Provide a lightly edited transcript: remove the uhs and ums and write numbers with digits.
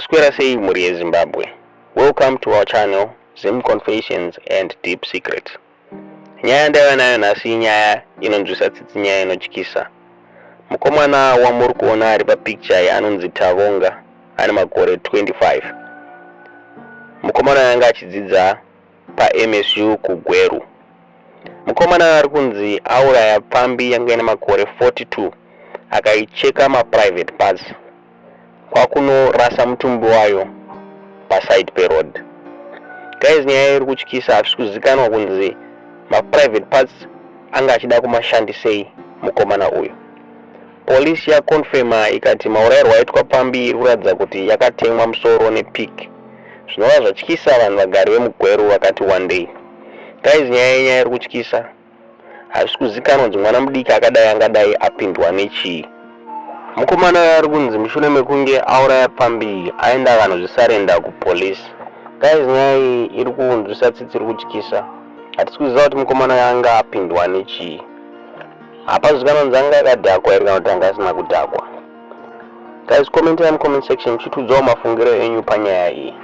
Maswera sei muri yeZimbabwe. Welcome to our channel Zim Confessions and Deep Secret. Nyaya ndayanayo nhasi nyaya inonzwisa tsitsi, nyaya inotyisa. Mukomana wamuri kuona ari papicture anonzi Tavonga ane makore 25. Mukomana yanga achidzidza paMSU kuGweru. Mukomana ari kunzi Awuraya Pfambi yanga ine makore 42 akaicheka private parts kwakunorasa mutumbi wayo paside peroad. Guys, nyaya iri kutyisa, hazvisi kuzikanwa kunzi private parts anga achida kumashandisei mukomana uyu. Polisi yakonfirma ikati maurayirwo aitwa Pfambi iri kuratidza kuti yakatemwa musoro nepiki. Zvinova zvatyisa vanhu vagari vemuGweru vakati one day. Guys, nyaya iri kutyisa, hazvisi kuzikanwa kuti mwana mudiki akadai angadai apindwa nechii. Mukomana ari kunzi mushure mekunge Awuraya Pfambi aenda kanozvisarenda kupolisi. Guys, nyaya iyi iri kunzwisa tsitsi, iri kutyisa. Hatisi kuziva kuti mukomana yanga apindwa nechii. Hapazikanwa kuti anga akadhakwa iri kana kuti anga asina kudhakwa. Guys, comment mu comment section muchitiudzawo mafungiro enyu panyaya iyi.